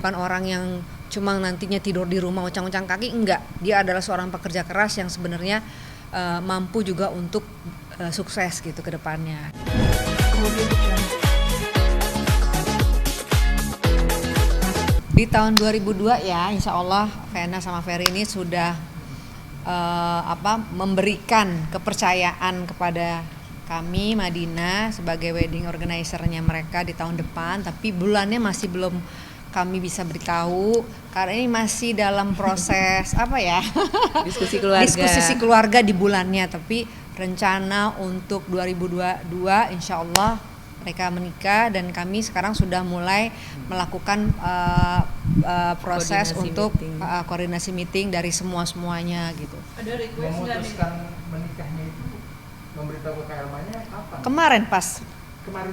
bukan orang yang cuma nantinya tidur di rumah uncang-uncang kaki, enggak. Dia adalah seorang pekerja keras yang sebenarnya mampu juga untuk sukses gitu ke depannya. Di tahun 2002 ya, insya Allah Vena sama Ferry ini sudah memberikan kepercayaan kepada kami Madinah sebagai wedding organizer-nya mereka di tahun depan, tapi bulannya masih belum kami bisa beritahu karena ini masih dalam proses diskusi keluarga di bulannya, tapi rencana untuk 2022 insya Allah mereka menikah dan kami sekarang sudah mulai melakukan proses koordinasi untuk koordinasi meeting dari semuanya gitu. Ada request memutuskan menikahnya itu memberitahu ke Elmanya kapan? Kemarin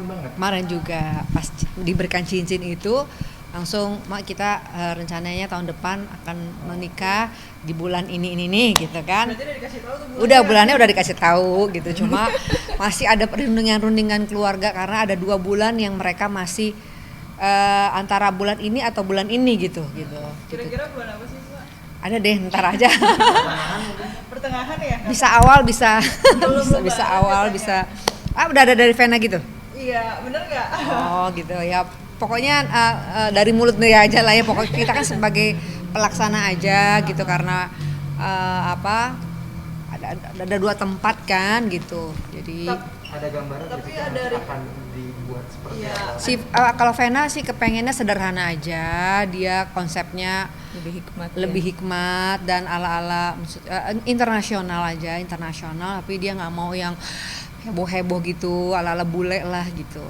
banget. Kemarin juga pas diberikan cincin itu langsung kita rencananya tahun depan akan menikah di bulan ini gitu kan. Berarti udah dikasih tahu tuh bulannya udah dikasih tahu gitu. Cuma masih ada perundingan keluarga karena ada 2 bulan yang mereka masih antara bulan ini atau bulan ini gitu. Kira-kira bulan apa sih, Pak? Ada deh, ntar aja. Pertengahan ya? Bisa awal bisa bisa awal bisa. Udah ada dari Vena gitu? Iya, bener nggak? Oh gitu ya. Pokoknya dari mulut dia aja lah ya. Pokoknya kita kan sebagai pelaksana aja gitu karena ada 2 tempat kan gitu. Jadi ada gambaran tapi ada akan dibuat seperti apa? Kalau Vena sih kepengennya sederhana aja. Dia konsepnya lebih hikmat dan ala-ala internasional, tapi dia nggak mau yang heboh-heboh gitu, ala-ala bule lah gitu.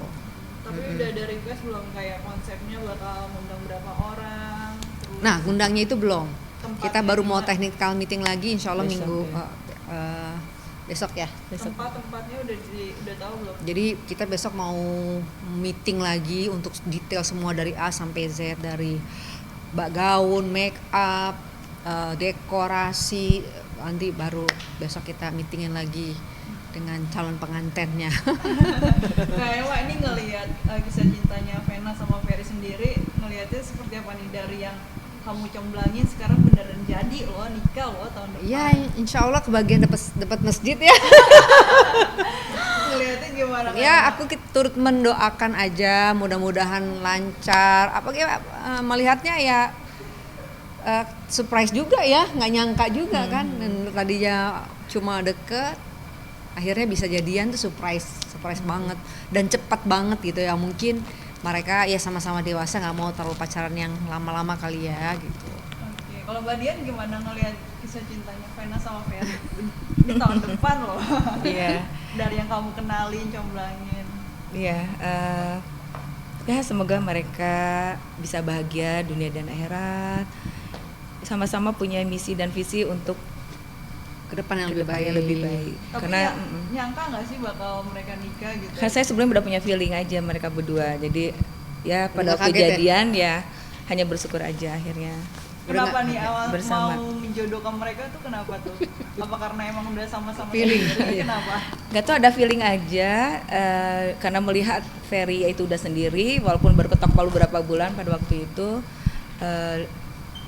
Tapi udah ada request belum kayak konsepnya bakal ngundang berapa orang? Nah, ngundangnya itu belum. Kita baru mau gimana? technical meeting lagi insya Allah Besok, besok ya. Tempatnya udah tahu belum? Jadi kita besok mau meeting lagi untuk detail semua dari A sampai Z, dari gaun, make up, dekorasi. Nanti baru besok kita meetingin lagi dengan calon pengantennya. Nah, Ewa ini ngelihat kisah cintanya Vena sama Ferry sendiri, ngelihatnya seperti apa nih dari yang kamu comblangin sekarang beneran jadi loh, nikah loh tahun depan. Iya, insya Allah kebagian dapat masjid ya. Ngelihatnya gimana? Ya, aku turut mendoakan aja, mudah-mudahan lancar. Melihatnya ya surprise juga ya, nggak nyangka juga kan. Dan tadinya cuma deket, akhirnya bisa jadian tuh surprise banget dan cepat banget gitu ya. Mungkin mereka ya sama-sama dewasa, nggak mau terlalu pacaran yang lama-lama kali ya gitu. Oke, kalau Mbak Dian gimana ngelihat kisah cintanya Vena sama Ferry di tahun depan loh? Iya. Dari yang kamu kenalin, comblangin. Iya, ya semoga mereka bisa bahagia dunia dan akhirat, sama-sama punya misi dan visi untuk Ke depan yang lebih baik. Tapi Karena nyangka nggak sih bakal mereka nikah gitu? kan saya sebelumnya udah punya feeling aja mereka berdua, jadi ya pada Udah waktu kaget jadian ya hanya bersyukur aja akhirnya. Kenapa nih awal bersama. mau menjodohkan mereka tuh kenapa tuh? Apa karena emang udah sama-sama Feeling. sendiri? Kenapa? Gak tau, ada feeling aja karena melihat Ferry itu udah sendiri walaupun baru ketok palu berapa bulan pada waktu itu,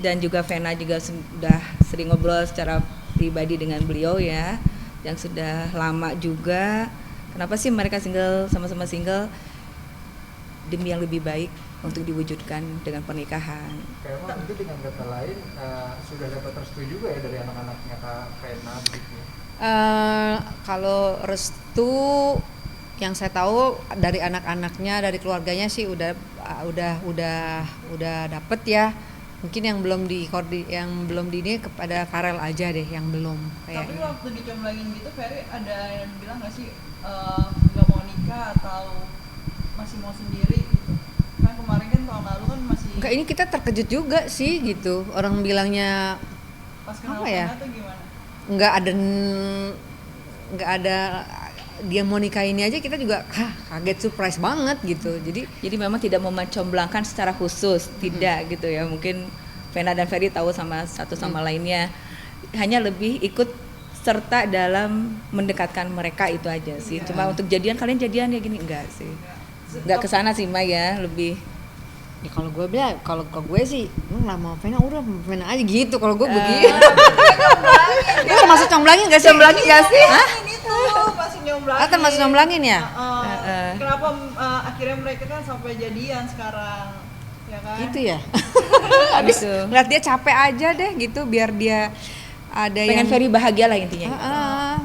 dan juga Vena juga sudah sering ngobrol secara pribadi dengan beliau ya, yang sudah lama juga. Kenapa sih mereka sama-sama single demi yang lebih baik untuk diwujudkan dengan pernikahan. Kayaknya itu dengan kata lain sudah dapat restu juga ya dari anak-anaknya Kak Vena begitu. Kalau restu yang saya tahu dari anak-anaknya, dari keluarganya sih udah dapet ya. Mungkin yang belum di ini kepada Farel aja deh yang belum kayaknya. Tapi waktu dicomblangin gitu Ferry ada yang bilang nggak sih nggak mau nikah atau masih mau sendiri gitu? Kan kemarin kan tahun lalu kan masih. Enggak, ini kita terkejut juga sih gitu. Orang bilangnya Pas kenal apa ya? Vena tuh gimana? Nggak ada dia mau nikah ini aja kita juga kaget, surprise banget gitu. Jadi memang tidak mencomblangkan secara khusus, tidak gitu ya. Mungkin Vena dan Ferry tahu sama satu sama lainnya, hanya lebih ikut serta dalam mendekatkan mereka itu aja sih. Cuma untuk jadian, kalian jadian ya gini, enggak sih. Enggak kesana sih Maya, lebih Ya kalau gue bilang, kalau ke gue sih, lu nggak mau Vena udah Vena aja gitu. Kalau gue begitu. Itu termasuk comblangin nggak sih? Comblangin nggak sih? Hah? Ini tuh masih nyomblangin. Termasuk comblangin ya? Kenapa akhirnya mereka kan sampai jadian sekarang, ya kan? Gitu ya. Habis ngeliat dia capek aja deh gitu, biar dia ada pengen yang Ferry bahagia lah intinya.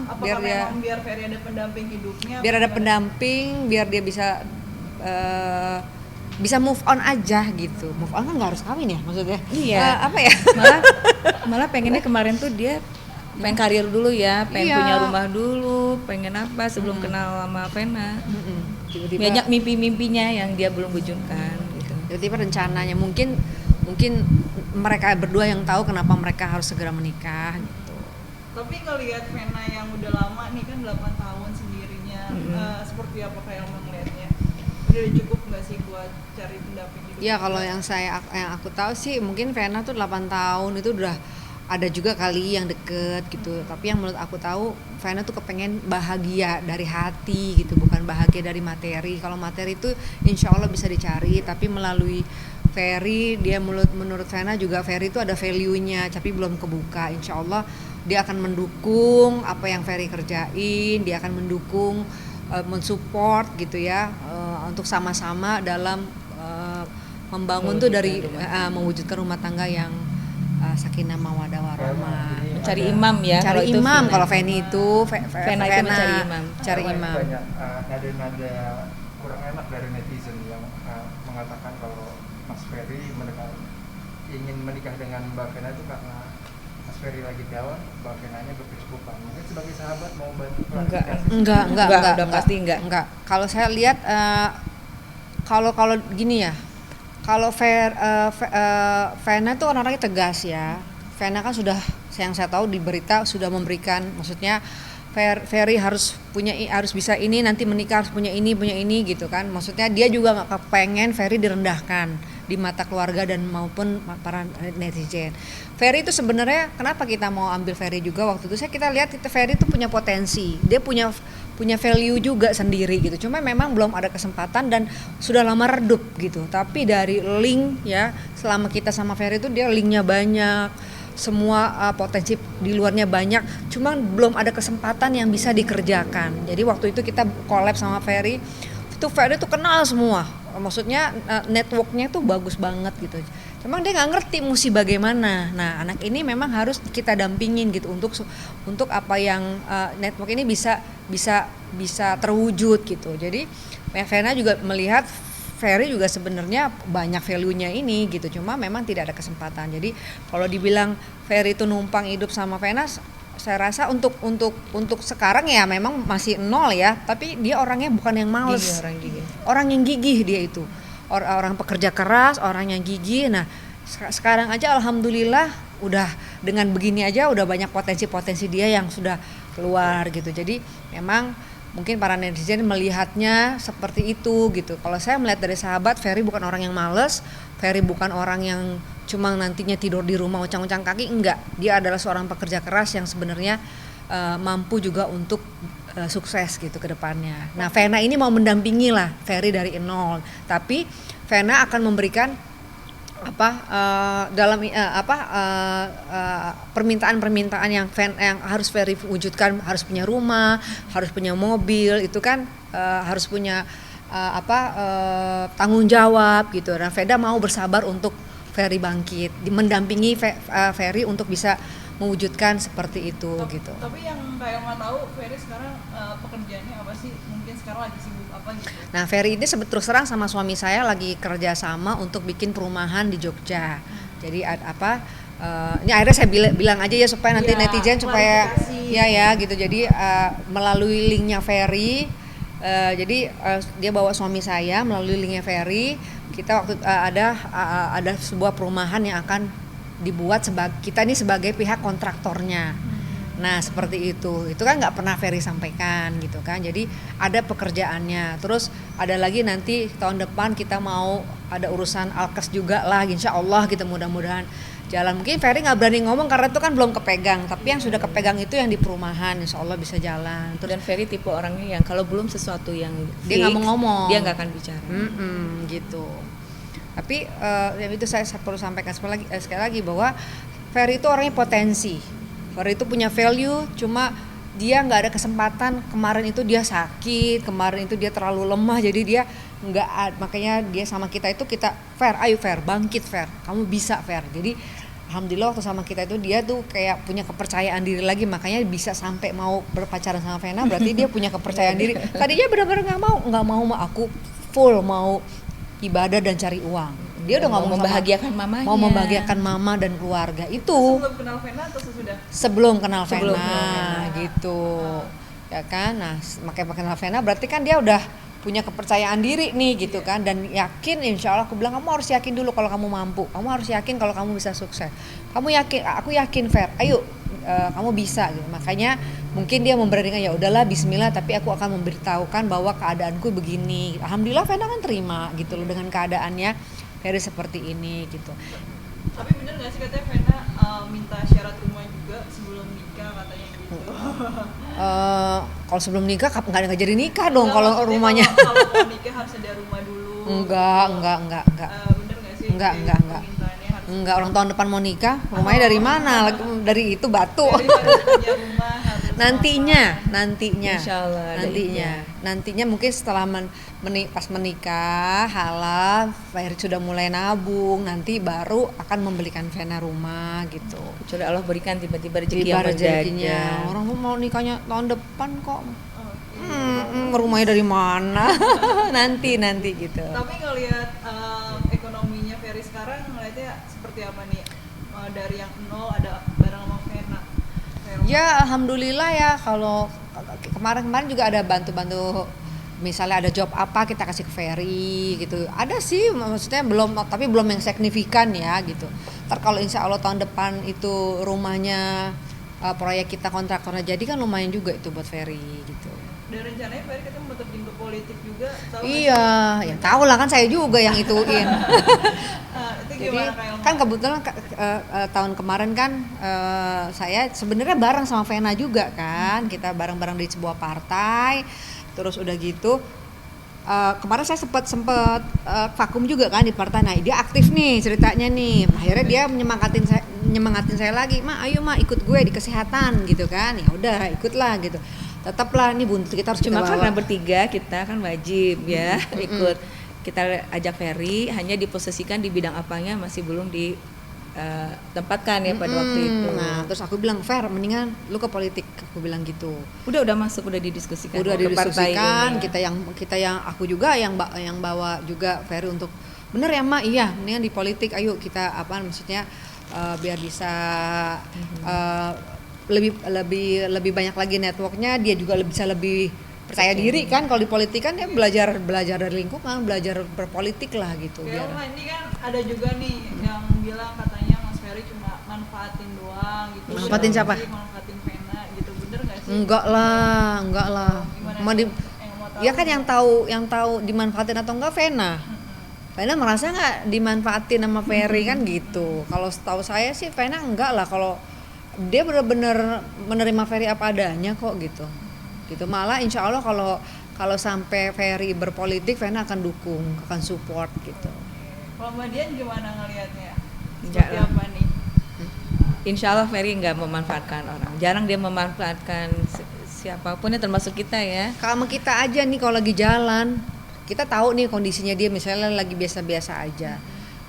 Apa biar karena dia emang biar Ferry ada pendamping hidupnya? biar ada apa pendamping, biar dia bisa move on aja gitu. Move on kan nggak harus kawin ya maksudnya. Iya. Apa ya? Malah pengennya kemarin tuh dia pengen karir dulu ya, pengen Iya. punya rumah dulu, pengen apa sebelum kenal sama Vena. Tiba-tiba Banyak mimpi-mimpinya yang dia belum wujudkan gitu. tiba-tiba rencananya mungkin mereka berdua yang tahu kenapa mereka harus segera menikah gitu. Tapi ngelihat Vena yang udah lama nih kan 8 tahun sendirinya, seperti apa kayak ngelihatnya? Udah cukup nggak sih buat cari pendamping hidup? Ya kalau yang aku tahu sih mungkin Vena tuh 8 tahun itu udah ada juga kali yang deket gitu. Tapi yang menurut aku tahu Vena tuh kepengen bahagia dari hati gitu, bukan bahagia dari materi. Kalau materi itu insya Allah bisa dicari, tapi melalui Ferry, dia menurut Vena juga Ferry itu ada value-nya, tapi belum kebuka. Insya Allah dia akan mendukung apa yang Ferry kerjain, dia akan mendukung, mensupport gitu ya, untuk sama-sama dalam membangun tuh dari mewujudkan rumah tangga yang sakinah mawaddah warahmah. Mencari imam ya. Cari itu imam Vena. kalau Feni itu Vena itu mencari imam. Cari Banyak- imam. banyak nada-nada kurang enak dari netizen yang mengatakan kalau Mas Ferry ingin menikah dengan Mbak Vena itu karena Mas Ferry lagi down, Mbak Venanya berkecukupan. Mungkin sebagai sahabat mau bantu klarifikasi. Enggak, udah pasti enggak. Kalau saya lihat kalau gini ya. Kalau Vena tuh orang-orangnya tegas ya. Vena kan sudah, yang saya tahu di berita sudah memberikan, maksudnya Ferry harus bisa ini, nanti menikah harus punya ini gitu kan. Maksudnya dia juga nggak kepengen Ferry direndahkan di mata keluarga dan maupun para netizen. Ferry itu sebenarnya kenapa kita mau ambil Ferry juga waktu itu, kita lihat Ferry itu punya potensi, dia punya value juga sendiri gitu. Cuma memang belum ada kesempatan dan sudah lama redup gitu. Tapi dari link ya, selama kita sama Ferry itu dia linknya banyak, semua potensi di luarnya banyak, cuma belum ada kesempatan yang bisa dikerjakan. Jadi waktu itu kita collab sama Ferry, itu Ferry tuh kenal semua, maksudnya networknya tuh bagus banget gitu. Cuma dia nggak ngerti mesti bagaimana. Nah anak ini memang harus kita dampingin gitu untuk apa yang network ini bisa terwujud gitu. Jadi Vena juga melihat Ferry juga sebenarnya banyak value-nya ini gitu, cuma memang tidak ada kesempatan. Jadi kalau dibilang Ferry itu numpang hidup sama Vena, saya rasa untuk sekarang ya memang masih nol ya, tapi dia orangnya bukan yang males, orang yang gigih dia itu, orang pekerja keras, orang yang gigih. Nah sekarang aja alhamdulillah udah dengan begini aja udah banyak potensi dia yang sudah keluar gitu. Jadi memang mungkin para netizen melihatnya seperti itu gitu. Kalau saya melihat dari sahabat, Ferry bukan orang yang males, Ferry bukan orang yang cuma nantinya tidur di rumah uncang-uncang kaki, enggak. Dia adalah seorang pekerja keras yang sebenarnya mampu juga untuk sukses gitu ke depannya. Nah, Vena ini mau mendampingi lah Ferry dari nol, tapi Vena akan memberikan permintaan yang harus Ferry wujudkan, harus punya rumah, harus punya mobil, itu kan harus punya tanggung jawab gitu. Nah, Veda mau bersabar untuk Ferry bangkit, mendampingi Ferry untuk bisa mewujudkan seperti itu gitu. Tapi yang kayak nggak tahu Ferry sekarang pekerjaannya apa sih? Mungkin sekarang lagi sibuk apa gitu? Nah, Ferry ini terus terang sama suami saya lagi kerja sama untuk bikin perumahan di Jogja. Jadi ini akhirnya saya bilang aja ya supaya nanti netizen supaya ya gitu. Jadi melalui linknya Ferry, jadi dia bawa suami saya melalui linknya Ferry. Kita waktu ada sebuah perumahan yang akan dibuat kita ini sebagai pihak kontraktornya. Nah seperti itu kan nggak pernah Ferry sampaikan gitu kan. Jadi ada pekerjaannya. Terus ada lagi nanti tahun depan kita mau ada urusan alkes juga lah, insya Allah gitu, mudah-mudahan jalan. Mungkin Ferry nggak berani ngomong karena itu kan belum kepegang, tapi yang sudah kepegang itu yang di perumahan, insya Allah bisa jalan. Terus dan Ferry tipe orangnya yang kalau belum sesuatu yang dia nggak mau ngomong, dia nggak akan bicara. Gitu. Tapi yang itu saya perlu sampaikan sekali lagi bahwa Ferry itu orangnya potensi. Ferry itu punya value, cuma dia nggak ada kesempatan. Kemarin itu dia sakit, kemarin itu dia terlalu lemah, jadi dia nggak, makanya dia sama kita itu kita Fer, ayo Fer, bangkit Fer, kamu bisa Fer. Jadi alhamdulillah waktu sama kita itu dia tuh kayak punya kepercayaan diri lagi, makanya bisa sampai mau berpacaran sama Vena, berarti dia punya kepercayaan diri. Tadinya benar-benar nggak mau aku full mau ibadah dan cari uang. Dia udah ngomong membahagiakan mamanya. Mau membahagiakan mama dan keluarga itu. Sebelum kenal Vena atau sesudah? Sebelum kenal Sebelum Vena kenal Vena. gitu. Ya kan? Nah, makanya kenal Vena berarti kan dia udah punya kepercayaan diri nih gitu kan, dan yakin, insya Allah aku bilang kamu harus yakin dulu kalau kamu mampu, kamu harus yakin kalau kamu bisa sukses, kamu yakin, aku yakin Fer, ayo kamu bisa gitu. Makanya mungkin dia memberanikan, ya udahlah Bismillah, tapi aku akan memberitahukan bahwa keadaanku begini. Alhamdulillah Vena kan terima gitu loh dengan keadaannya Ferry seperti ini gitu. Tapi bener nggak sih katanya Vena minta syarat rumah juga sebelum nikah katanya gitu? Kalau sebelum nikah nggak jadi nikah dong. Enggak, Kalau maksudnya rumahnya kalau mau nikah harus ada rumah dulu. enggak. Bener nggak sih? Enggak. Permintaannya harus Enggak, orang tahun depan mau nikah, rumahnya dari mana? Dari itu batu. dari harus punya rumah, harus Nantinya. Insyaallah ada Nantinya mungkin setelah pas menikah, halal, Ferry sudah mulai nabung, nanti baru akan membelikan Vena rumah gitu. Kecuali Allah berikan tiba-tiba rezeki yang Rezekinya. mendadak. Orang mau nikahnya tahun depan kok. Oke. Rumahnya dari mana? nanti gitu. Tapi ngelihat ekonominya Ferry sekarang ngelihatnya seperti apa nih? Dari yang nol ada bareng sama Vena. Ya alhamdulillah ya, kalau kemarin juga ada bantu-bantu, misalnya ada job apa kita kasih ke Ferry gitu. Ada sih, maksudnya tapi belum yang signifikan ya gitu. Ntar kalau insya Allah tahun depan itu rumahnya proyek kita kontraktornya jadi kan lumayan juga itu buat Ferry gitu. Dan rencananya Ferry katanya mau terjun ke politik juga. Tahu Iya, ya tahu lah kan saya juga yang ituin. Itu Jadi gimana kayak kan kebetulan tahun kemarin kan saya sebenarnya bareng sama Vena juga kan, kita bareng-bareng di sebuah partai, terus udah gitu kemarin saya sempat vakum juga kan di partai. Nah dia aktif nih ceritanya nih, akhirnya dia menyemangatin saya lagi, ayo ikut gue di kesehatan gitu kan. Ya udah ikutlah gitu, tetaplah ini buntut kita harus Cuma kita bawa. karena bertiga kita kan wajib ya ikut. Kita ajak Ferry, hanya diposisikan di bidang apanya masih belum ditempatkan ya pada waktu itu. Nah terus aku bilang, Fer mendingan lu ke politik, aku bilang gitu. Udah masuk, udah didiskusikan. Udah ke partai didiskusikan, ini. kita yang aku juga yang bawa juga Ferry untuk bener ya Mak, iya mendingan di politik, ayo kita maksudnya biar bisa lebih banyak lagi networknya, dia juga bisa lebih percaya diri kan. Kalau di politik kan dia belajar dari lingkungan, belajar berpolitik lah gitu. Kayak Biar ini kan ada juga nih yang bilang katanya Mas Ferry cuma manfaatin doang gitu. Manfaatin siapa? Manfaatin Vena gitu, bener nggak sih? enggak lah. Gimana Mau yang mau tahu? Ya kan yang tahu dimanfaatin atau enggak Vena. Vena merasa nggak dimanfaatin sama Ferry kan gitu. Kalau setahu saya sih Vena enggak lah, kalau dia benar-benar menerima Ferry apa adanya kok gitu. Gitu malah insya Allah kalau sampai Ferry berpolitik, Vena akan dukung, akan support gitu. Kalau Mbak Dian gimana ngelihatnya? Enggak Seperti lah. apa nih? Insya Allah Ferry nggak memanfaatkan orang. Jarang dia memanfaatkan siapapun ya, termasuk kita ya. Kalau kita aja nih kalau lagi jalan, kita tahu nih kondisinya dia misalnya lagi biasa-biasa aja.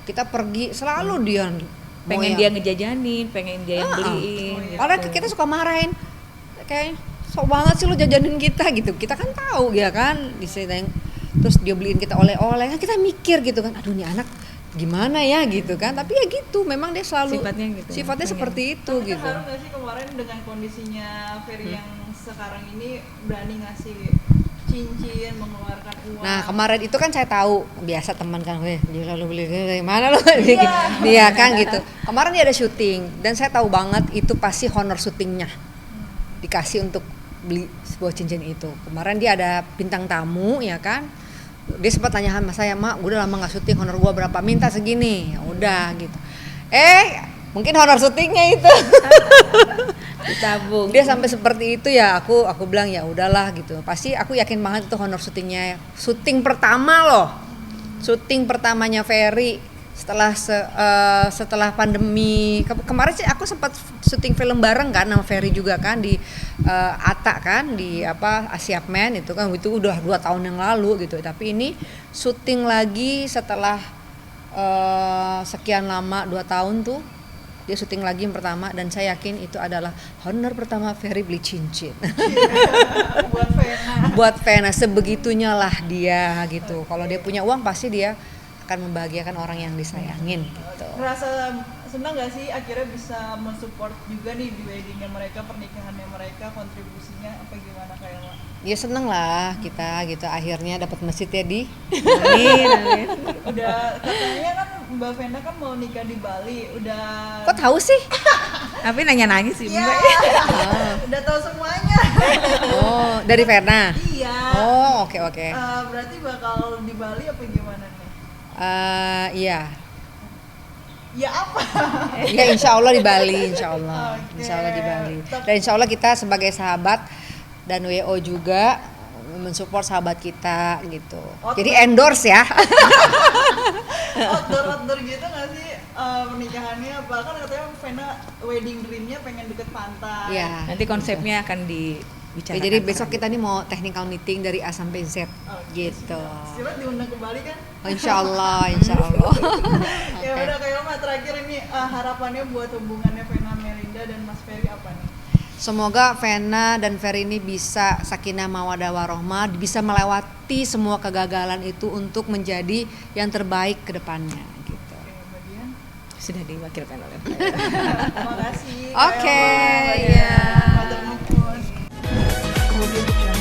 Kita pergi selalu dia Pengen dia ngejajanin, pengen dia yang beliin. Orang kita suka marahin, kayak sok banget sih lo jajanin kita gitu. Kita kan tahu ya kan, terus dia beliin kita oleh-oleh, kan kita mikir gitu kan, aduh nih anak gimana ya gitu kan. Tapi ya gitu, memang dia selalu sifatnya seperti itu Tapi gitu. terharu nggak sih kemarin dengan kondisinya Ferry yang sekarang ini berani ngasih cincin, mengeluarkan uang? Nah kemarin itu kan saya tahu, biasa teman kan, dia lalu beli dari mana lo? Iya kan gitu. Kemarin dia ada syuting dan saya tahu banget itu pasti honor syutingnya dikasih untuk beli sebuah cincin itu. Kemarin dia ada bintang tamu ya kan, dia sempat tanya sama saya, Mak, gue udah lama nggak syuting, honor gue berapa? Minta segini. Ya udah gitu. Mungkin honor syutingnya itu Ditabung. dia sampai seperti itu ya. Aku bilang ya udahlah gitu. Pasti aku yakin banget itu honor syutingnya, syuting pertama loh. syuting pertamanya Ferry setelah pandemi. Kemarin sih aku sempat syuting film bareng kan sama Ferry juga kan di Ata kan di Asiap Man itu kan, itu udah 2 tahun yang lalu gitu. Tapi ini syuting lagi setelah sekian lama, 2 tahun tuh dia syuting lagi yang pertama, dan saya yakin itu adalah honor pertama Ferry beli cincin. Buat Vena. Buat Vena, sebegitunya lah dia gitu. Kalau dia punya uang pasti dia akan membahagiakan orang yang disayangin gitu. Ngerasa senang gak sih akhirnya bisa mensupport juga nih di weddingnya mereka, pernikahannya mereka, kontribusinya apa gimana kayak? Ya seneng lah kita gitu, akhirnya dapat masjid ya di. Amin. Udah katanya kan Mbak Vena kan mau nikah di Bali, udah. Kok tahu sih? Tapi nanya-nanya sih Iya. Mbak. Udah tahu semuanya. Oh, dari Vena. Iya. Oh, oke. Berarti bakal di Bali apa gimana nih? Iya. Ya apa? Ya insya Allah di Bali, insya Allah. Oke. Insya Allah di Bali. Dan insya Allah kita sebagai sahabat dan WO juga mensupport sahabat kita gitu. Jadi endorse ya. Outdoor gitu nggak sih pernikahannya? Apa kan katanya Vena wedding dreamnya pengen deket pantai. Iya. Nanti konsepnya akan dibicarakan. Ya, jadi besok kita nih mau technical meeting dari A sampai Z gitu. Coba diundang ke Bali kan? Oh, insya Allah, insya Allah. Ya udah kayak Oma terakhir ini harapannya buat hubungannya Vena Melinda dan Mas Ferry apa nih? Semoga Vena dan Ferry ini bisa sakinah mawaddah warohmah, bisa melewati semua kegagalan itu untuk menjadi yang terbaik ke depannya gitu. Oke, Mbak Dian. Sudah diwakilkan oleh Terima kasih. Oke, Kayak Oma, iya. Matur nuwun. Kemudian